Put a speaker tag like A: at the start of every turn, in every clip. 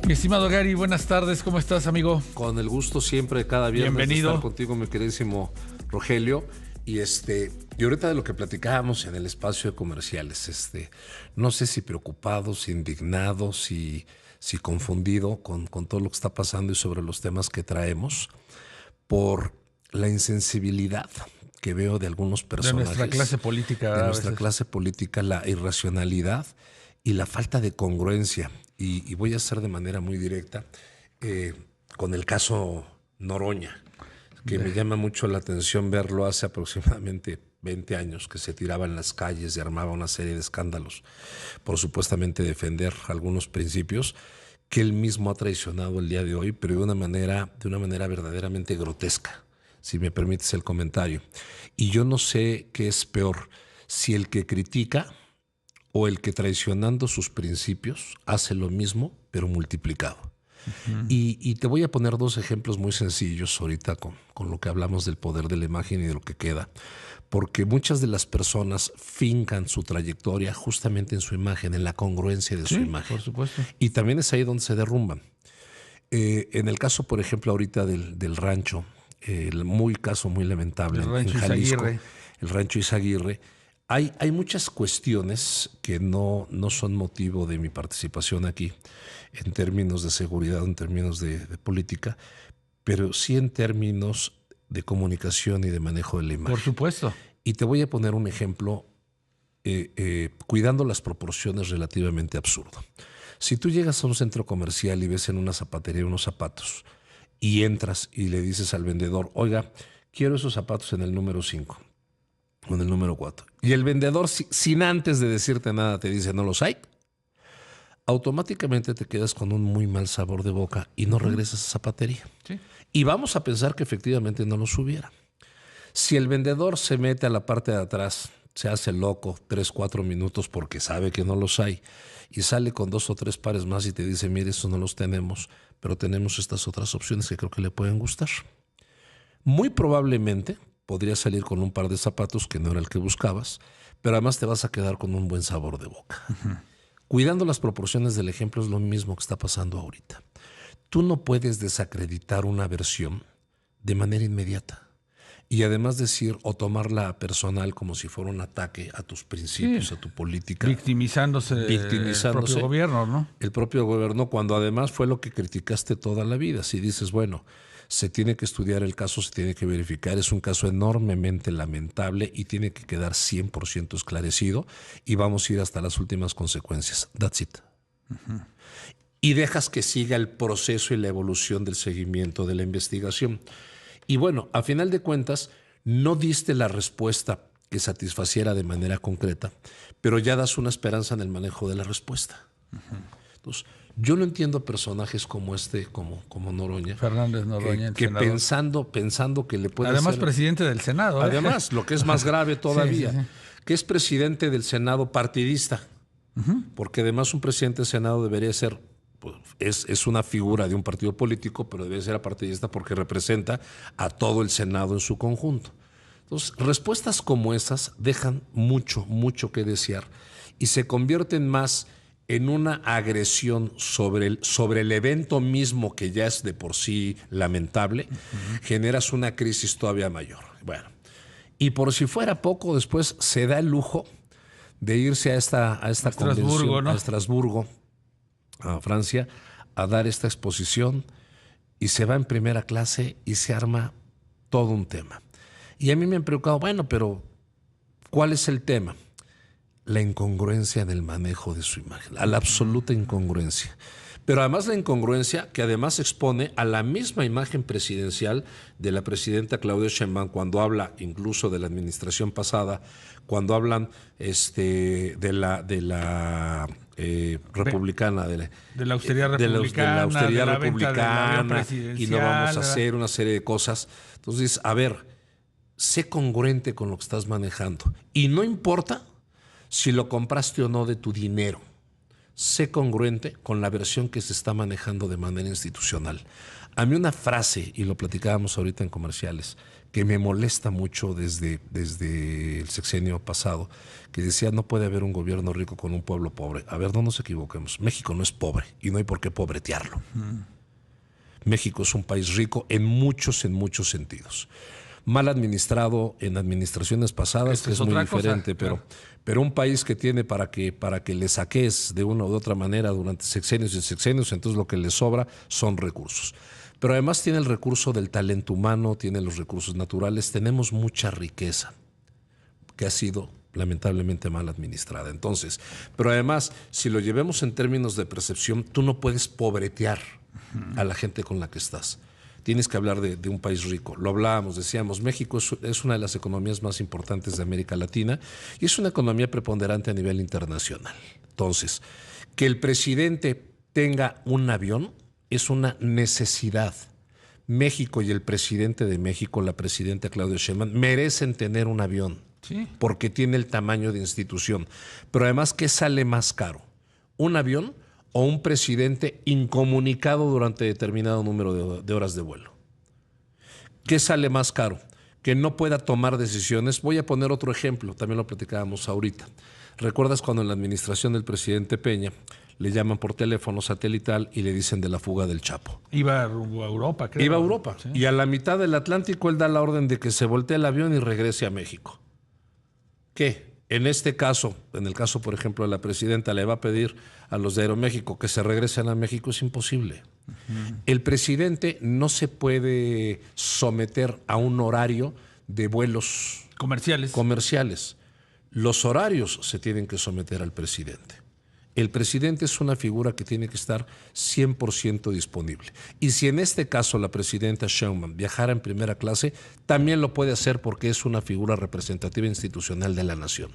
A: Mi estimado Gary, buenas tardes, ¿cómo estás, amigo?
B: Con el gusto siempre, cada viernes,
A: bienvenido.
B: De estar contigo, mi queridísimo Rogelio. Y ahorita de lo que platicábamos en el espacio de comerciales, no sé si preocupado, si indignado, si confundido con todo lo que está pasando y sobre los temas que traemos, por la insensibilidad que veo de algunos personajes.
A: De nuestra clase política.
B: De nuestra clase política, la irracionalidad y la falta de congruencia. Y voy a hacer de manera muy directa con el caso Noroña, que me llama mucho la atención verlo hace aproximadamente 20 años, que se tiraba en las calles y armaba una serie de escándalos por supuestamente defender algunos principios que él mismo ha traicionado el día de hoy, pero de una manera verdaderamente grotesca, si me permites el comentario. Y yo no sé qué es peor, si el que critica o el que traicionando sus principios hace lo mismo, pero multiplicado. Uh-huh. Y te voy a poner dos ejemplos muy sencillos ahorita con lo que hablamos del poder de la imagen y de lo que queda, porque muchas de las personas fincan su trayectoria justamente en su imagen, en la congruencia de su imagen.
A: Por supuesto.
B: Y también es ahí donde se derrumban. En el caso, por ejemplo, ahorita del rancho, caso muy lamentable en Jalisco, el rancho Izaguirre, hay muchas cuestiones que no son motivo de mi participación aquí en términos de seguridad, en términos de política, pero sí en términos de comunicación y de manejo de la imagen.
A: Por supuesto.
B: Y te voy a poner un ejemplo cuidando las proporciones relativamente absurdo. Si tú llegas a un centro comercial y ves en una zapatería unos zapatos y entras y le dices al vendedor, oiga, quiero esos zapatos en el número 5. Con el número 4. Y el vendedor, sin antes de decirte nada, te dice, no los hay. Automáticamente te quedas con un muy mal sabor de boca y no regresas a zapatería.
A: Sí.
B: Y vamos a pensar que efectivamente no los hubiera. Si el vendedor se mete a la parte de atrás, se hace loco 3-4 minutos porque sabe que no los hay y sale con 2 o 3 pares más y te dice, mire, estos no los tenemos, pero tenemos estas otras opciones que creo que le pueden gustar. Muy probablemente podría salir con un par de zapatos que no era el que buscabas, pero además te vas a quedar con un buen sabor de boca. Uh-huh. Cuidando las proporciones del ejemplo es lo mismo que está pasando ahorita. Tú no puedes desacreditar una versión de manera inmediata y además decir o tomarla personal como si fuera un ataque a tus principios, a tu política.
A: Victimizándose el propio gobierno, ¿no?
B: El propio gobierno, cuando además fue lo que criticaste toda la vida. Si dices, bueno, se tiene que estudiar el caso, se tiene que verificar, es un caso enormemente lamentable y tiene que quedar 100% esclarecido y vamos a ir hasta las últimas consecuencias. That's it. Uh-huh. Y dejas que siga el proceso y la evolución del seguimiento de la investigación. Y bueno, a final de cuentas, no diste la respuesta que satisfaciera de manera concreta, pero ya das una esperanza en el manejo de la respuesta. Uh-huh. Entonces, yo no entiendo personajes como como Noroña.
A: Fernández Noroña,
B: que pensando que le puede
A: además
B: ser...
A: presidente del Senado.
B: Además, lo que es más grave todavía,
A: sí.
B: Que es presidente del Senado partidista. Uh-huh. Porque además un presidente del Senado debería ser, pues, es una figura de un partido político, pero debe ser partidista porque representa a todo el Senado en su conjunto. Entonces, respuestas como esas dejan mucho que desear y se convierten más en una agresión sobre el evento mismo que ya es de por sí lamentable, uh-huh. Generas una crisis todavía mayor. Bueno, y por si fuera poco, después se da el lujo de irse a esta convención, ¿no? A Estrasburgo, a Francia, a dar esta exposición y se va en primera clase y se arma todo un tema. Y a mí me han preocupado, bueno, pero ¿cuál es el tema? La incongruencia en el manejo de su imagen, a la absoluta incongruencia. Pero además la incongruencia que además expone a la misma imagen presidencial de la presidenta Claudia Sheinbaum cuando habla incluso de la administración pasada, cuando hablan de la republicana,
A: de la austeridad republicana,
B: de la austeridad
A: de la
B: republicana, y no vamos a hacer una serie de cosas. Entonces, a ver, sé congruente con lo que estás manejando y no importa si lo compraste o no de tu dinero, sé congruente con la versión que se está manejando de manera institucional. A mí una frase, y lo platicábamos ahorita en comerciales, que me molesta mucho desde el sexenio pasado, que decía no puede haber un gobierno rico con un pueblo pobre. A ver, no nos equivoquemos, México no es pobre y no hay por qué pobretearlo. México es un país rico en muchos sentidos. Mal administrado en administraciones pasadas, que es muy diferente,
A: cosa,
B: pero un país que tiene para que le saques de una u otra manera durante sexenios y sexenios, entonces lo que le sobra son recursos. Pero además tiene el recurso del talento humano, tiene los recursos naturales, tenemos mucha riqueza que ha sido lamentablemente mal administrada. Entonces, pero además, si lo llevemos en términos de percepción, tú no puedes pobretear a la gente con la que estás. Tienes que hablar de un país rico. Lo hablábamos, decíamos, México es una de las economías más importantes de América Latina y es una economía preponderante a nivel internacional. Entonces, que el presidente tenga un avión es una necesidad. México y el presidente de México, la presidenta Claudia Sheinbaum, merecen tener un avión, sí, porque tiene el tamaño de institución. Pero además, ¿qué sale más caro? ¿Un avión o un presidente incomunicado durante determinado número de horas de vuelo? ¿Qué sale más caro? Que no pueda tomar decisiones. Voy a poner otro ejemplo, también lo platicábamos ahorita. ¿Recuerdas cuando en la administración del presidente Peña le llaman por teléfono satelital y le dicen de la fuga del Chapo?
A: Iba rumbo a Europa, creo.
B: Iba a Europa. Sí. Y a la mitad del Atlántico él da la orden de que se voltee el avión y regrese a México. ¿Qué? En este caso, en el caso, por ejemplo, de la presidenta, le va a pedir a los de Aeroméxico que se regresen a México. Es imposible. El presidente no se puede someter a un horario de vuelos comerciales. Los horarios se tienen que someter al presidente. El presidente es una figura que tiene que estar 100% disponible. Y si en este caso la presidenta Sheinbaum viajara en primera clase, también lo puede hacer porque es una figura representativa institucional de la nación.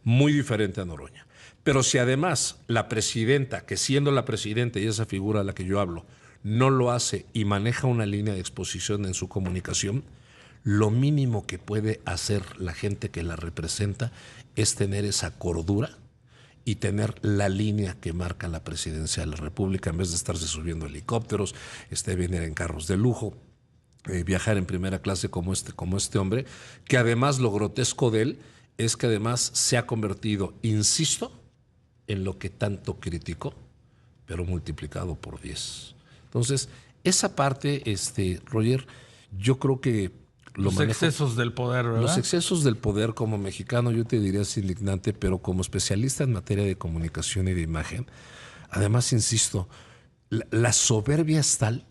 B: Muy diferente a Noroña. Pero si además la presidenta, que siendo la presidenta y esa figura a la que yo hablo, no lo hace y maneja una línea de exposición en su comunicación, lo mínimo que puede hacer la gente que la representa es tener esa cordura y tener la línea que marca la presidencia de la República, en vez de estarse subiendo helicópteros, venir en carros de lujo, viajar en primera clase como este hombre, que además lo grotesco de él es que además se ha convertido, insisto, en lo que tanto criticó, pero multiplicado por 10. Entonces, esa parte, Roger, yo creo que
A: los excesos del poder, ¿verdad?
B: Los excesos del poder, como mexicano, yo te diría es indignante, pero como especialista en materia de comunicación y de imagen, además, insisto, la soberbia es tal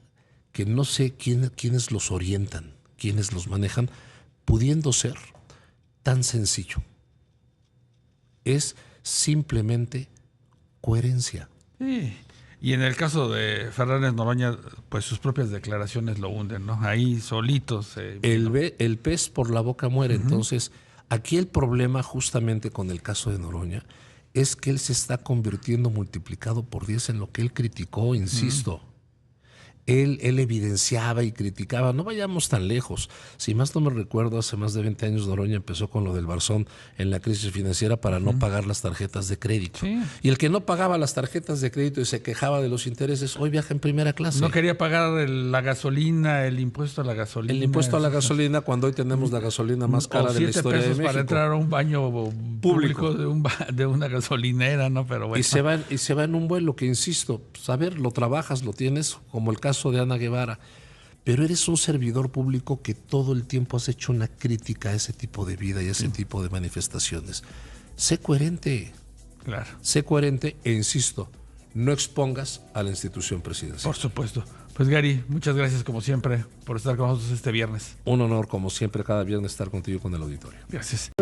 B: que no sé quiénes los orientan, quiénes los manejan, pudiendo ser tan sencillo. Es simplemente coherencia.
A: Sí. Y en el caso de Fernández Noroña, pues sus propias declaraciones lo hunden, ¿no? Ahí solitos.
B: El pez por la boca muere. Entonces, aquí el problema justamente con el caso de Noroña es que él se está convirtiendo multiplicado por 10 en lo que él criticó, insisto. Él evidenciaba y criticaba. No vayamos tan lejos. Si más no me recuerdo, hace más de 20 años Noroña empezó con lo del Barzón en la crisis financiera para no pagar las tarjetas de crédito. Sí. Y el que no pagaba las tarjetas de crédito y se quejaba de los intereses, hoy viaja en primera clase.
A: No quería pagar la gasolina, el impuesto a la gasolina.
B: El impuesto a la gasolina cuando hoy tenemos la gasolina más cara de la historia de México.
A: para entrar a un baño público de una gasolinera, ¿no? Pero bueno.
B: Y se va en un vuelo que, insisto, pues, a ver, lo trabajas, lo tienes, como el caso de Ana Guevara, pero eres un servidor público que todo el tiempo has hecho una crítica a ese tipo de vida y a ese tipo de manifestaciones. Sé coherente.
A: Claro.
B: Sé coherente e insisto, no expongas a la institución presidencial.
A: Por supuesto. Pues Gary, muchas gracias como siempre por estar con nosotros este viernes.
B: Un honor como siempre cada viernes estar contigo y con el auditorio.
A: Gracias.